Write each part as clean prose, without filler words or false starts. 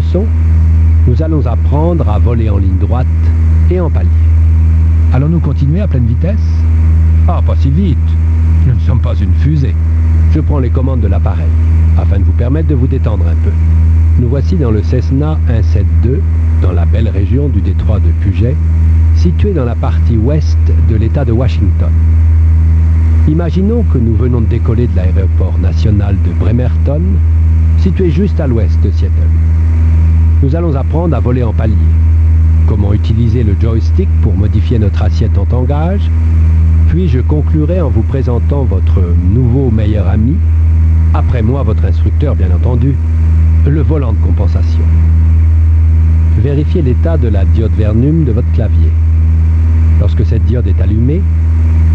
leçon, nous allons apprendre à voler en ligne droite et en palier. Allons-nous continuer à pleine vitesse? Ah, pas si vite. Nous ne sommes pas une fusée. Je prends les commandes de l'appareil, afin de vous permettre de vous détendre un peu. Nous voici dans le Cessna 172, dans la belle région du détroit de Puget, située dans la partie ouest de l'État de Washington. Imaginons que nous venons de décoller de l'aéroport national de Bremerton, situé juste à l'ouest de Seattle. Nous allons apprendre à voler en palier, comment utiliser le joystick pour modifier notre assiette en tangage, puis je conclurai en vous présentant votre nouveau meilleur ami, après moi votre instructeur bien entendu, le volant de compensation. Vérifiez l'état de la diode Vernum de votre clavier. Lorsque cette diode est allumée,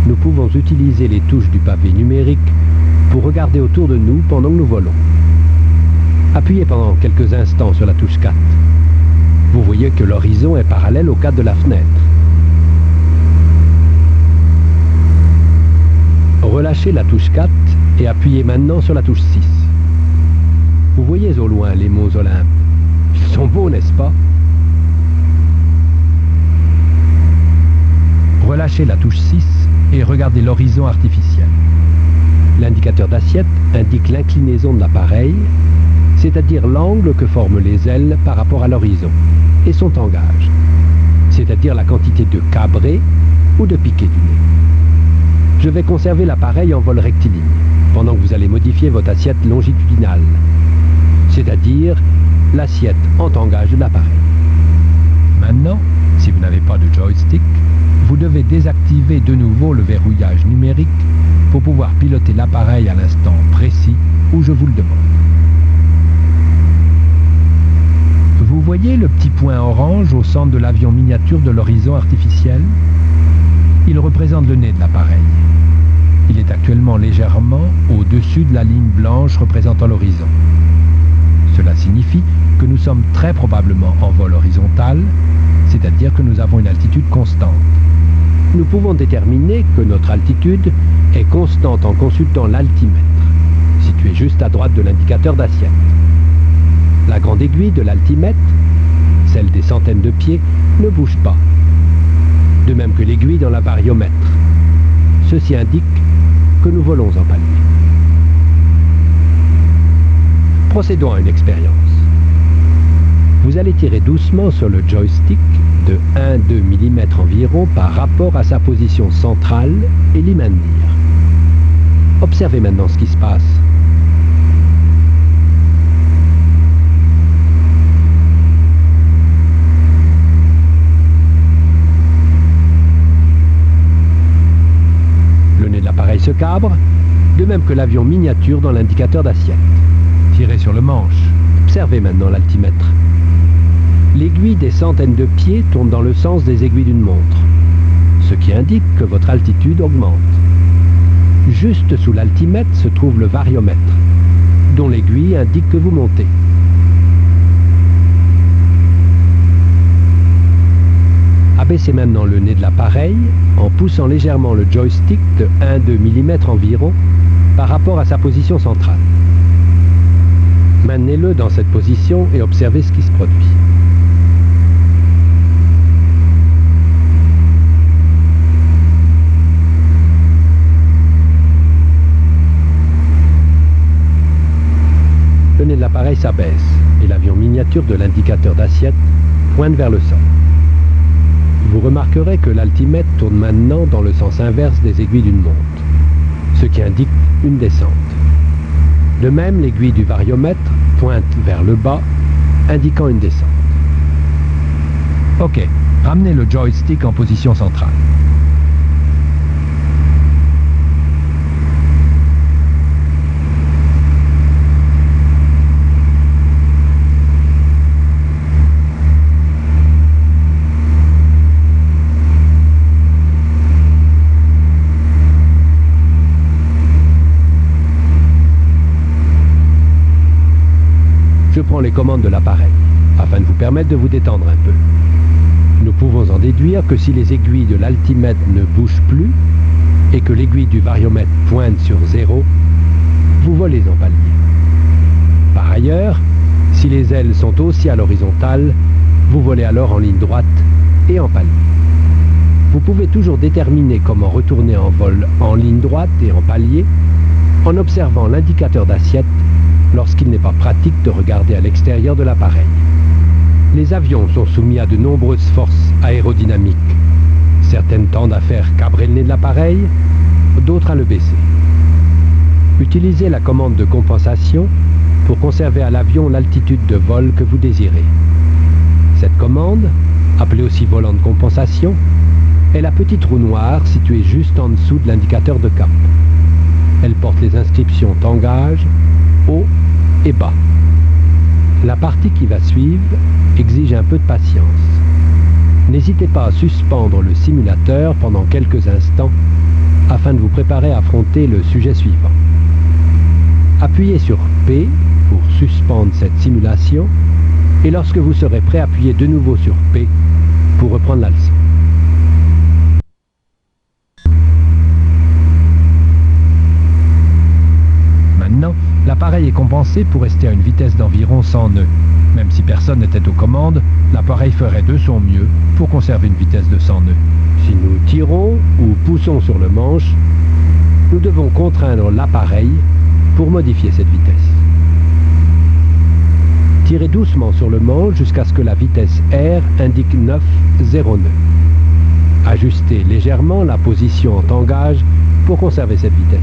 nous pouvons utiliser les touches du pavé numérique pour regarder autour de nous pendant que nous volons. Appuyez pendant quelques instants sur la touche 4. Vous voyez que l'horizon est parallèle au cadre de la fenêtre. Relâchez la touche 4 et appuyez maintenant sur la touche 6. Vous voyez au loin les monts Olympe. Ils sont beaux, n'est-ce pas? Relâchez la touche 6 et regardez l'horizon artificiel. L'indicateur d'assiette indique l'inclinaison de l'appareil, c'est-à-dire l'angle que forment les ailes par rapport à l'horizon, et son tangage, c'est-à-dire la quantité de cabré ou de piqué du nez. Je vais conserver l'appareil en vol rectiligne, pendant que vous allez modifier votre assiette longitudinale, c'est-à-dire l'assiette en tangage de l'appareil. Maintenant, si vous n'avez pas de joystick, vous devez désactiver de nouveau le verrouillage numérique pour pouvoir piloter l'appareil à l'instant précis où je vous le demande. Vous voyez le petit point orange au centre de l'avion miniature de l'horizon artificiel? Il représente le nez de l'appareil. Il est actuellement légèrement au-dessus de la ligne blanche représentant l'horizon. Cela signifie que nous sommes très probablement en vol horizontal, c'est-à-dire que nous avons une altitude constante. Nous pouvons déterminer que notre altitude est constante en consultant l'altimètre, situé juste à droite de l'indicateur d'assiette. La grande aiguille de l'altimètre, celle des centaines de pieds, ne bouge pas, de même que l'aiguille dans la variomètre. Ceci indique que nous volons en palier. Procédons à une expérience. Vous allez tirer doucement sur le joystick de 1-2 mm environ par rapport à sa position centrale et l'y maintenir. Observez maintenant ce qui se passe. Le nez de l'appareil se cabre, de même que l'avion miniature dans l'indicateur d'assiette. Tirez sur le manche. Observez maintenant l'altimètre. L'aiguille des centaines de pieds tourne dans le sens des aiguilles d'une montre, ce qui indique que votre altitude augmente. Juste sous l'altimètre se trouve le variomètre, dont l'aiguille indique que vous montez. Abaissez maintenant le nez de l'appareil en poussant légèrement le joystick de 1-2 mm environ par rapport à sa position centrale. Maintenez-le dans cette position et observez ce qui se produit. Le nez de l'appareil s'abaisse et l'avion miniature de l'indicateur d'assiette pointe vers le sol. Vous remarquerez que l'altimètre tourne maintenant dans le sens inverse des aiguilles d'une montre, ce qui indique une descente. De même, l'aiguille du variomètre pointe vers le bas, indiquant une descente. Ok, ramenez le joystick en position centrale. Je prends les commandes de l'appareil, afin de vous permettre de vous détendre un peu. Nous pouvons en déduire que si les aiguilles de l'altimètre ne bougent plus, et que l'aiguille du variomètre pointe sur 0, vous volez en palier. Par ailleurs, Si les ailes sont aussi à l'horizontale, vous volez alors en ligne droite et en palier. Vous pouvez toujours déterminer comment retourner en vol en ligne droite et en palier en observant l'indicateur d'assiette lorsqu'il n'est pas pratique de regarder à l'extérieur de l'appareil. Les avions sont soumis à de nombreuses forces aérodynamiques. Certaines tendent à faire cabrer le nez de l'appareil, d'autres à le baisser. Utilisez la commande de compensation pour conserver à l'avion l'altitude de vol que vous désirez. Cette commande, appelée aussi volant de compensation, est la petite roue noire située juste en dessous de l'indicateur de cap. Elle porte les inscriptions tangage, haut et bas. La partie qui va suivre exige un peu de patience. N'hésitez pas à suspendre le simulateur pendant quelques instants afin de vous préparer à affronter le sujet suivant. Appuyez sur P pour suspendre cette simulation et lorsque vous serez prêt, appuyez de nouveau sur P pour reprendre la leçon. Maintenant, l'appareil est compensé pour rester à une vitesse d'environ 100 nœuds. Même si personne n'était aux commandes, l'appareil ferait de son mieux pour conserver une vitesse de 100 nœuds. Si nous tirons ou poussons sur le manche, nous devons contraindre l'appareil pour modifier cette vitesse. Tirez doucement sur le manche jusqu'à ce que la vitesse R indique 9,0 nœuds. Ajustez légèrement la position en tangage pour conserver cette vitesse.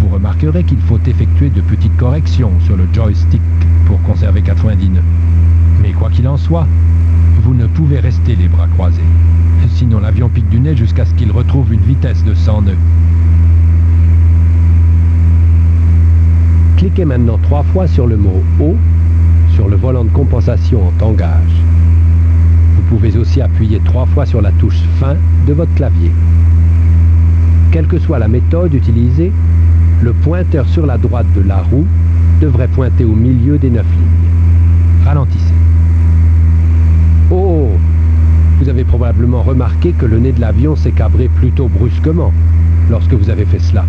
Vous remarquerez qu'il faut effectuer de petites corrections sur le joystick pour conserver 90 nœuds. Mais quoi qu'il en soit, vous ne pouvez rester les bras croisés. Sinon l'avion pique du nez jusqu'à ce qu'il retrouve une vitesse de 100 nœuds. Cliquez maintenant 3 fois sur le mot « haut » sur le volant de compensation en tangage. Vous pouvez aussi appuyer 3 fois sur la touche « fin » de votre clavier. Quelle que soit la méthode utilisée, le pointeur sur la droite de la roue devrait pointer au milieu des 9 lignes. Ralentissez. Oh! Vous avez probablement remarqué que le nez de l'avion s'est cabré plutôt brusquement lorsque vous avez fait cela.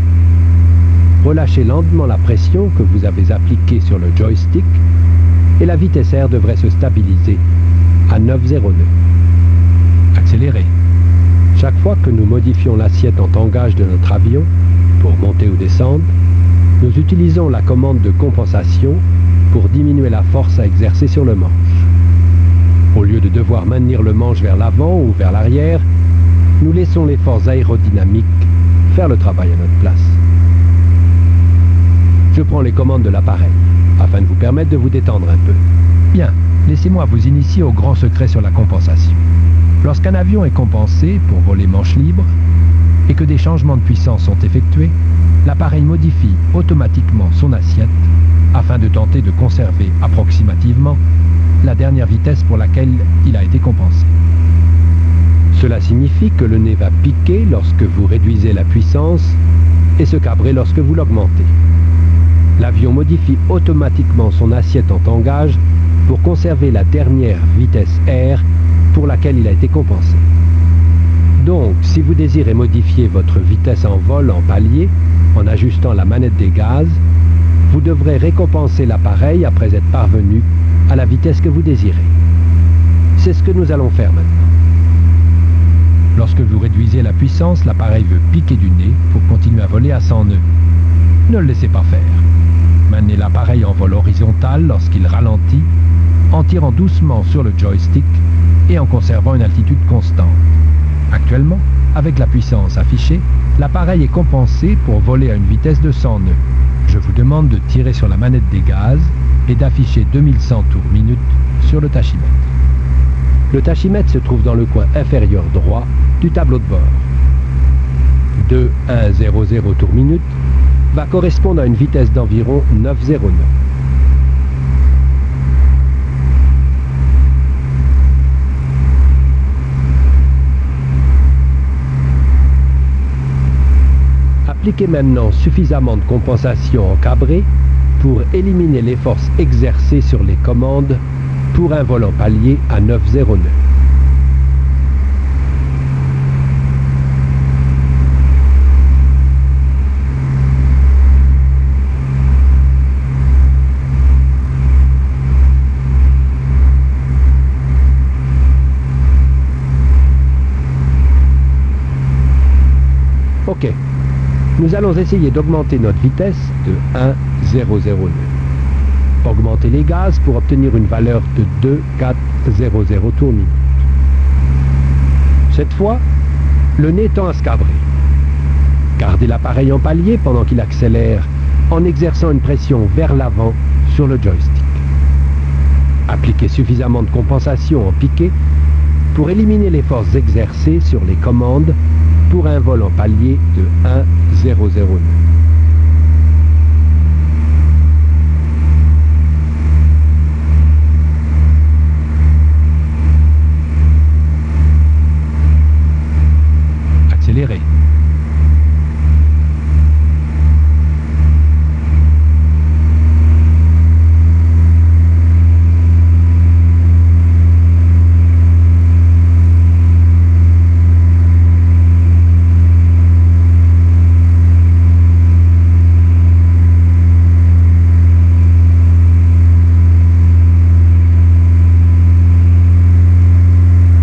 Relâchez lentement la pression que vous avez appliquée sur le joystick et la vitesse R devrait se stabiliser à 9,0 nœuds. Accélérez. Chaque fois que nous modifions l'assiette en tangage de notre avion, pour monter ou descendre, nous utilisons la commande de compensation pour diminuer la force à exercer sur le manche. Au lieu de devoir maintenir le manche vers l'avant ou vers l'arrière, nous laissons les forces aérodynamiques faire le travail à notre place. Je prends les commandes de l'appareil, afin de vous permettre de vous détendre un peu. Bien, laissez-moi vous initier au grand secret sur la compensation. Lorsqu'un avion est compensé pour voler manche libre, et que des changements de puissance sont effectués, l'appareil modifie automatiquement son assiette afin de tenter de conserver approximativement la dernière vitesse pour laquelle il a été compensé. Cela signifie que le nez va piquer lorsque vous réduisez la puissance et se cabrer lorsque vous l'augmentez. L'avion modifie automatiquement son assiette en tangage pour conserver la dernière vitesse R pour laquelle il a été compensé. Donc, si vous désirez modifier votre vitesse en vol en palier, en ajustant la manette des gaz, vous devrez récompenser l'appareil après être parvenu à la vitesse que vous désirez. C'est ce que nous allons faire maintenant. Lorsque vous réduisez la puissance, l'appareil veut piquer du nez pour continuer à voler à 100 nœuds. Ne le laissez pas faire. Maintenez l'appareil en vol horizontal lorsqu'il ralentit, en tirant doucement sur le joystick et en conservant une altitude constante. Actuellement, avec la puissance affichée, l'appareil est compensé pour voler à une vitesse de 100 nœuds. Je vous demande de tirer sur la manette des gaz et d'afficher 2100 tours minute sur le tachymètre. Le tachymètre se trouve dans le coin inférieur droit du tableau de bord. 2100 tours minute va correspondre à une vitesse d'environ 9,0 nœuds. Appliquez maintenant suffisamment de compensation en cabré pour éliminer les forces exercées sur les commandes pour un vol en palier à 9,0 nœuds. Ok. Nous allons essayer d'augmenter notre vitesse de 1,000 nœuds. Augmenter les gaz pour obtenir une valeur de 2,400 tours minute. Cette fois, le nez tend à se cabrer. Gardez l'appareil en palier pendant qu'il accélère en exerçant une pression vers l'avant sur le joystick. Appliquez suffisamment de compensation en piqué pour éliminer les forces exercées sur les commandes pour un vol en palier de 1,000 nœuds. Accélérez.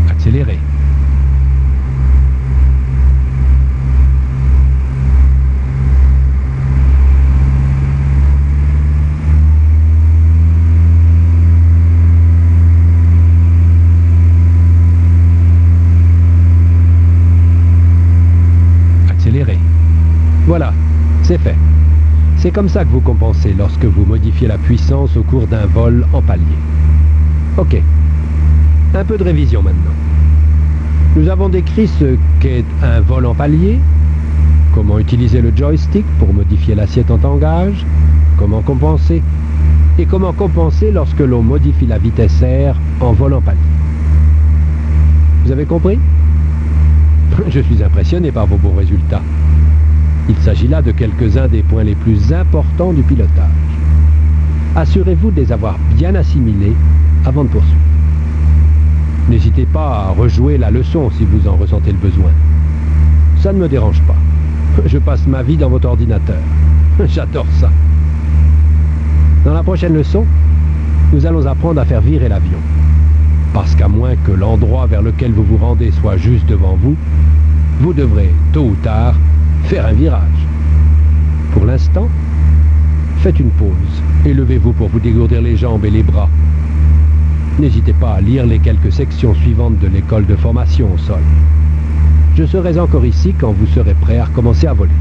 Accélérez. Accélérez. Voilà, c'est fait. C'est comme ça que vous compensez lorsque vous modifiez la puissance au cours d'un vol en palier. Ok. Un peu de révision maintenant. Nous avons décrit ce qu'est un vol en palier, comment utiliser le joystick pour modifier l'assiette en tangage, comment compenser, et comment compenser lorsque l'on modifie la vitesse R en vol en palier. Vous avez compris? Je suis impressionné par vos bons résultats. Il s'agit là de quelques-uns des points les plus importants du pilotage. Assurez-vous de les avoir bien assimilés avant de poursuivre. N'hésitez pas à rejouer la leçon si vous en ressentez le besoin. Ça ne me dérange pas. Je passe ma vie dans votre ordinateur. J'adore ça. Dans la prochaine leçon, nous allons apprendre à faire virer l'avion. Parce qu'à moins que l'endroit vers lequel vous vous rendez soit juste devant vous, vous devrez, tôt ou tard, faire un virage. Pour l'instant, faites une pause et levez-vous pour vous dégourdir les jambes et les bras. N'hésitez pas à lire les quelques sections suivantes de l'école de formation au sol. Je serai encore ici quand vous serez prêt à recommencer à voler.